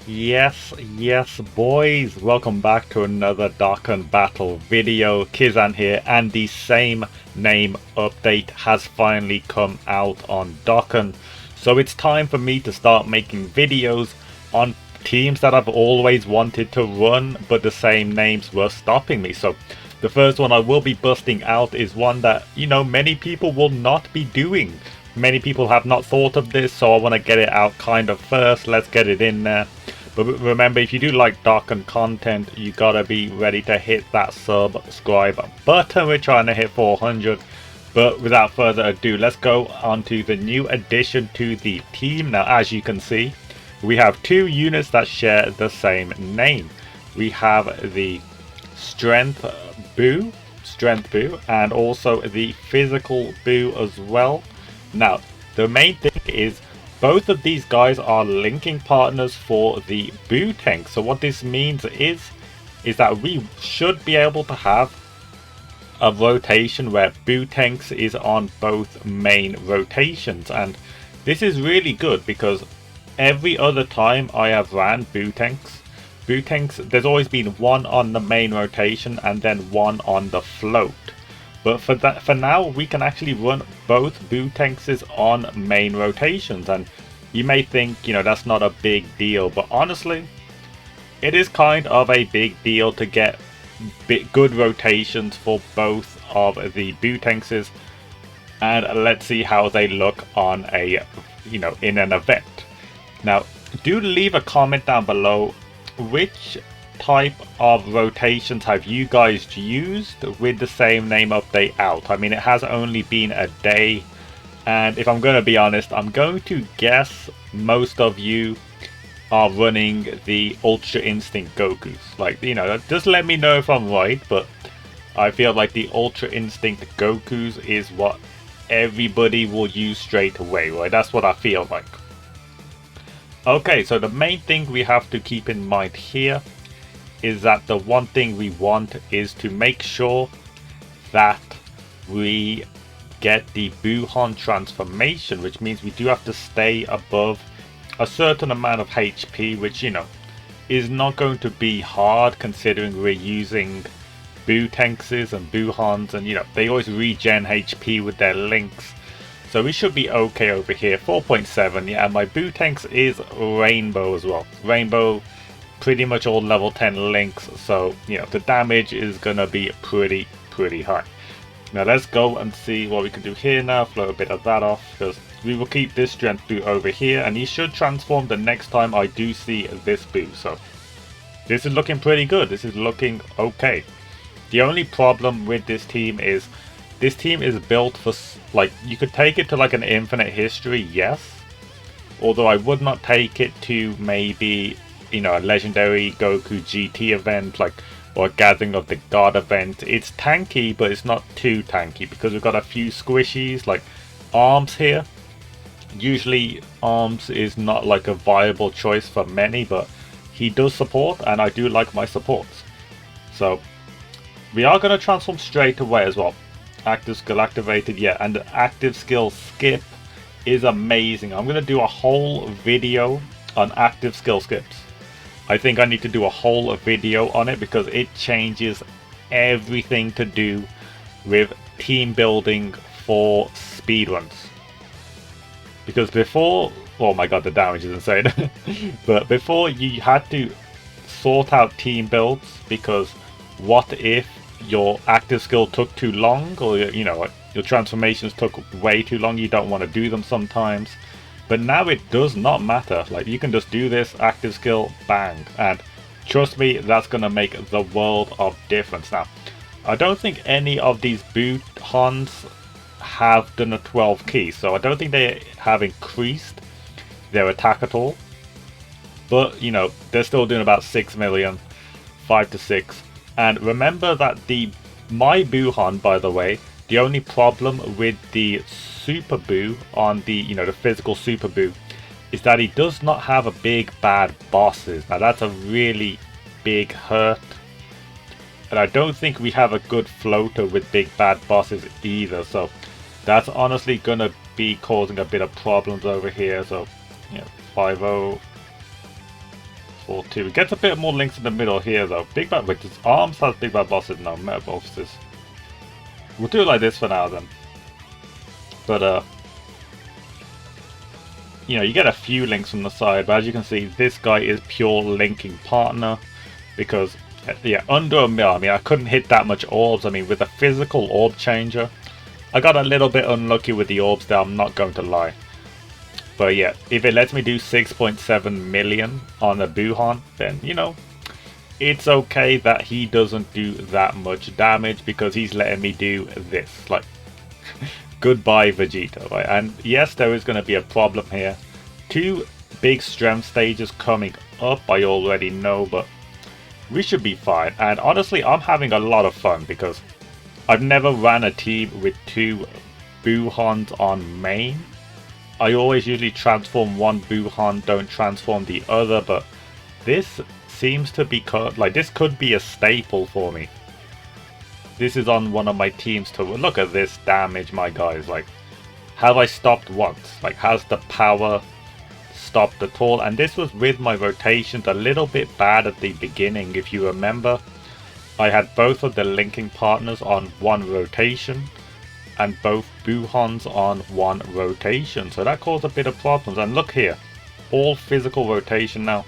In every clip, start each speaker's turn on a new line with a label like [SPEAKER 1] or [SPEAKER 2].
[SPEAKER 1] Yes, boys. Welcome back to another Dokkan Battle video. Kizan here, and the same name update has finally come out on Dokkan. So it's time for me to start making videos on teams that I've always wanted to run, but the same names were stopping me. So the first one I will be busting out is one that, many people will not be doing. Many people have not thought of this, so I want to get it out kind of first. Let's get it in there. But remember, if you do like Dokkan content, you gotta be ready to hit that subscribe button. We're trying to hit 400. But without further ado, let's go on to the new addition to the team. Now, as you can see, we have two units that share the same name. We have the Strength Boo, and also the Physical Boo as well. Now, the main thing is both of these guys are linking partners for the Boo tank. So what this means is that we should be able to have a rotation where Boo tanks is on both main rotations, and this is really good because every other time I have ran Boo tanks, there's always been one on the main rotation and then one on the float. But for now, we can actually run both Boo tanks on main rotations, and you may think, that's not a big deal, but honestly, it is kind of a big deal to get good rotations for both of the Boo tanks, and let's see how they look on a, in an event. Now, do leave a comment down below which type of rotations have you guys used with the same name update out. I mean, it has only been a day, and if I'm going to be honest, I'm going to guess most of you are running the Ultra Instinct Gokus. Like, just let me know if I'm right, but I feel like the Ultra Instinct Gokus is what everybody will use straight away, right? That's what I feel like. Okay, so the main thing we have to keep in mind here is that the one thing we want is to make sure that we get the Buhan transformation, which means we do have to stay above a certain amount of HP, which, is not going to be hard considering we're using Boo tanks and Buhans, and, they always regen HP with their links. So we should be okay over here. 4.7, yeah, and my Boo tanks is Rainbow as well. Rainbow, pretty much all level 10 links, so the damage is gonna be pretty high. Now let's go and see what we can do here now. Flow a bit of that off, because we will keep this strength Boo over here, and he should transform the next time I do see this Boo. So this is looking pretty good. This is looking okay. The only problem with this team is built for, like, you could take it to like an infinite history, yes, although I would not take it to maybe a legendary Goku GT event, or a Gathering of the God event. It's tanky, but it's not too tanky because we've got a few squishies like Arms here. Usually Arms is not like a viable choice for many, but he does support, and I do like my supports. So we are going to transform straight away as well. Active skill activated, yeah, and the active skill skip is amazing. I'm going to do a whole video on active skill skips. I think I need to do a whole video on it because it changes everything to do with team building for speedruns. Because before, oh my god, the damage is insane. But before, you had to sort out team builds because what if your active skill took too long, or your transformations took way too long? You don't want to do them sometimes. But now it does not matter. Like, you can just do this active skill, bang, and trust me, that's gonna make the world of difference. Now, I don't think any of these Buhans have done a 12 key, so I don't think they have increased their attack at all. But they're still doing about 6 million, 5 to 6. And remember that my Buhan, by the way, the only problem with the Super Boo on the the physical Super Boo is that he does not have a big bad bosses. Now that's a really big hurt, and I don't think we have a good floater with big bad bosses either. So that's honestly gonna be causing a bit of problems over here. So 5-0, 4-2. It gets a bit more links in the middle here though. Big Bad, which is Arms has Big Bad Bosses now, Metamorphosis. We'll do it like this for now then. But you know, you get a few links from the side, but as you can see, this guy is pure linking partner because, yeah, under a mil. I mean, I couldn't hit that much orbs. I mean, with a physical orb changer, I got a little bit unlucky with the orbs there, I'm not going to lie. But yeah, if it lets me do 6.7 million on a Buhan, then, you know, it's okay that he doesn't do that much damage because he's letting me do this. Like, goodbye Vegeta, right? And yes, there is going to be a problem here. 2 big strength stages coming up, I already know, but we should be fine. And honestly, I'm having a lot of fun because I've never ran a team with 2 Buhans on main. I always usually transform one Buhan, don't transform the other, but this seems to be like, this could be a staple for me. This is on one of my teams to look at this damage, my guys. Like, have I stopped once? Like, has the power stopped at all? And this was with my rotations a little bit bad at the beginning. If you remember, I had both of the linking partners on one rotation and both Buhans on one rotation. So that caused a bit of problems. And look here, all physical rotation now.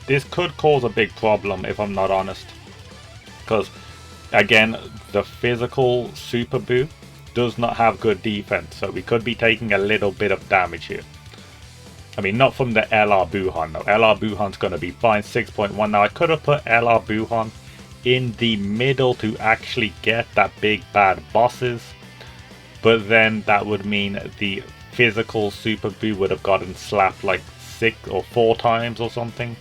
[SPEAKER 1] This could cause a big problem if I'm not honest. Because again, the physical Super Buu does not have good defense, so we could be taking a little bit of damage here. I mean, not from the LR Buhan, no. LR Buhan's going to be fine, 6.1. Now, I could have put LR Buhan in the middle to actually get that big bad bosses, but then that would mean the physical Super Buu would have gotten slapped like 6 or 4 times or something.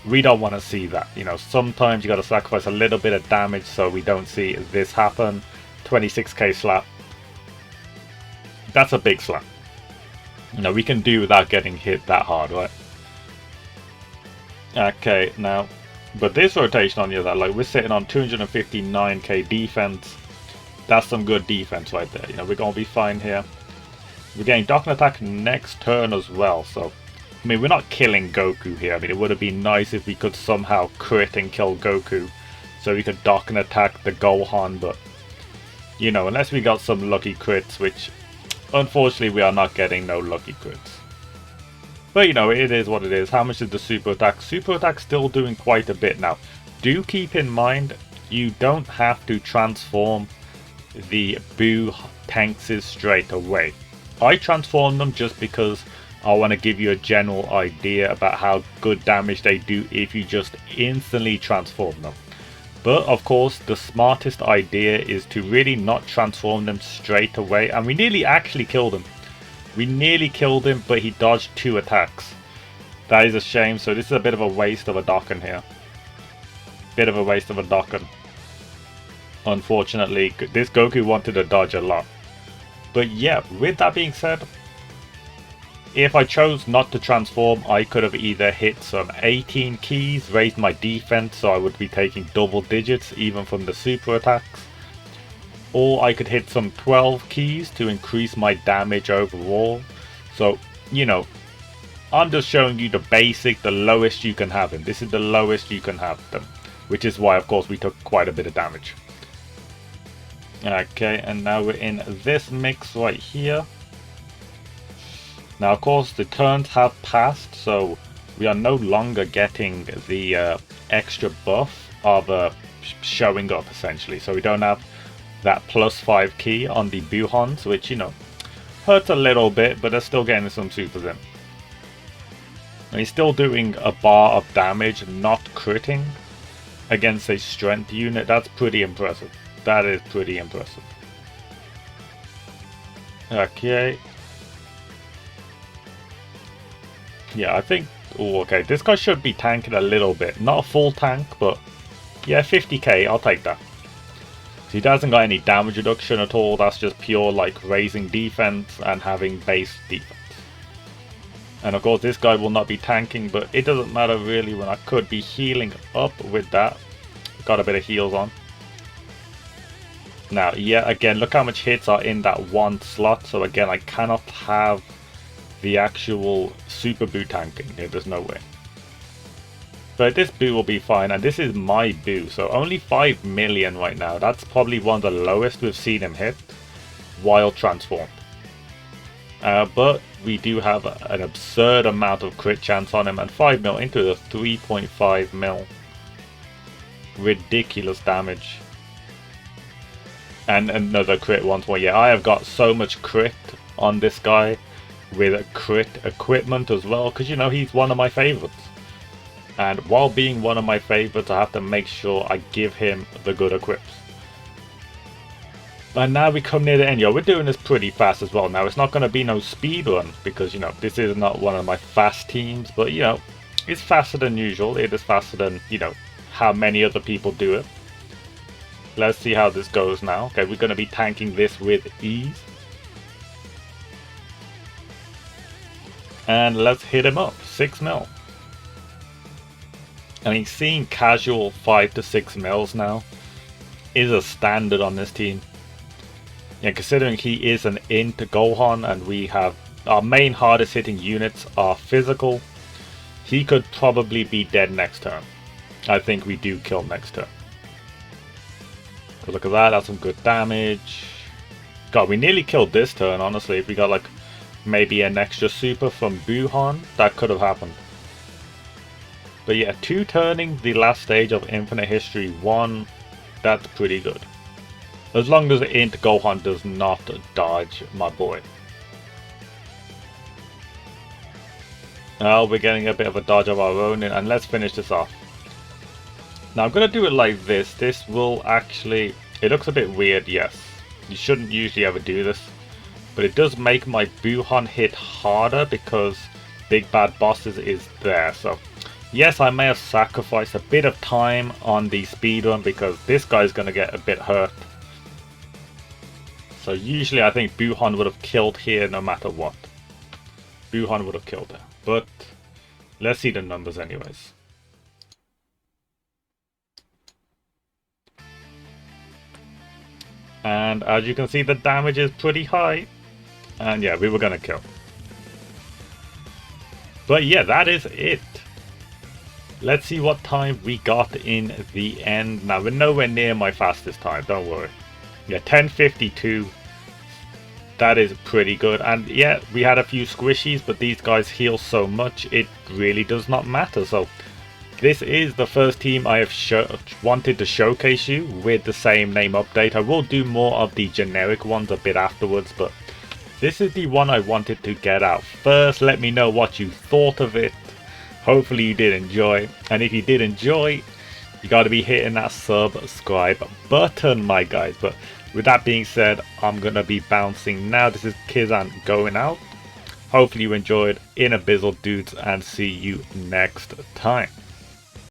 [SPEAKER 1] We don't want to see that. You know, sometimes you got to sacrifice a little bit of damage so we don't see this happen. 26k slap. That's a big slap. You know, we can do without getting hit that hard, right? Okay, now, but this rotation on the other, like, we're sitting on 259k defense. That's some good defense right there. You know, we're going to be fine here. We're getting Dokkan attack next turn as well, so I mean, we're not killing Goku here. I mean, it would have been nice if we could somehow crit and kill Goku so we could Dokkan attack the Gohan, but, you know, unless we got some lucky crits, which, unfortunately, we are not getting no lucky crits. But, you know, it is what it is. How much is the super attack? Super attack still doing quite a bit now. Do keep in mind, you don't have to transform the Buu tanks straight away. I transform them just because I want to give you a general idea about how good damage they do if you just instantly transform them. But of course, the smartest idea is to really not transform them straight away. And we nearly actually killed him. We nearly killed him, but he dodged 2 attacks. That is a shame. So this is a bit of a waste of a Dokkan here. Bit of a waste of a Dokkan. Unfortunately, this Goku wanted to dodge a lot. But yeah, with that being said, if I chose not to transform, I could have either hit some 18 keys, raised my defense so I would be taking double digits even from the super attacks. Or I could hit some 12 keys to increase my damage overall. So, you know, I'm just showing you the basic, the lowest you can have him. This is the lowest you can have them. Which is why, of course, we took quite a bit of damage. Okay, and now we're in this mix right here. Now, of course, the turns have passed, so we are no longer getting the extra buff of showing up, essentially. So we don't have that +5 key on the Buhans, which, you know, hurts a little bit, but they're still getting some supers in. And he's still doing a bar of damage, not critting against a strength unit. That's pretty impressive. That is pretty impressive. Okay. Yeah, I think... Oh, okay, this guy should be tanking a little bit. Not a full tank, but... Yeah, 50k, I'll take that. So he doesn't got any damage reduction at all. That's just pure, like, raising defense and having base defense. And of course, this guy will not be tanking, but it doesn't matter really when I could be healing up with that. Got a bit of heals on. Now, yeah, again, look how much hits are in that one slot. So again, I cannot have the actual Super Buu tanking. Yeah, there's no way. But this boo will be fine, and this is my boo, so only 5 million right now. That's probably one of the lowest we've seen him hit while transformed. But we do have an absurd amount of crit chance on him, and 5 mil into the 3.5 mil. Ridiculous damage. And another crit once more. Yeah, I have got so much crit on this guy with a crit equipment as well, because you know he's one of my favorites. And while being one of my favorites, I have to make sure I give him the good equips. And now we come near the end. Yo, we're doing this pretty fast as well. Now, it's not going to be no speed run because, you know, this is not one of my fast teams. But, you know, it's faster than usual. It is faster than, you know, how many other people do it. Let's see how this goes now. Okay, we're going to be tanking this with ease. And let's hit him up. 6 mil. I mean, seeing casual 5 to 6 mils now is a standard on this team. Yeah, considering he is an int Gohan and we have our main hardest hitting units are physical, he could probably be dead next turn. I think we do kill next turn. But look at that, that's some good damage. God, we nearly killed this turn, honestly. If we got like maybe an extra super from Buhan, that could have happened. But yeah, 2 turning the last stage of Infinite History 1, that's pretty good. As long as int Gohan does not dodge my boy. Now we're getting a bit of a dodge of our own, and let's finish this off. Now I'm going to do it like this. This will actually... It looks a bit weird, yes. You shouldn't usually ever do this. But it does make my Buhan hit harder because Big Bad Bosses is there. So yes, I may have sacrificed a bit of time on the speedrun because this guy's going to get a bit hurt. So usually I think Buhan would have killed here no matter what. Buhan would have killed her. But let's see the numbers anyways. And as you can see, the damage is pretty high. And yeah, we were going to kill. But yeah, that is it. Let's see what time we got in the end. Now, we're nowhere near my fastest time, don't worry. Yeah, 10:52. That is pretty good. And yeah, we had a few squishies, but these guys heal so much, it really does not matter. So this is the first team I have wanted to showcase you with the same name update. I will do more of the generic ones a bit afterwards, but this is the one I wanted to get out first. Let me know what you thought of it. Hopefully you did enjoy. And if you did enjoy, you got to be hitting that subscribe button, my guys. But with that being said, I'm going to be bouncing now. This is Kizan going out. Hopefully you enjoyed. In a bizzle, dudes, and see you next time.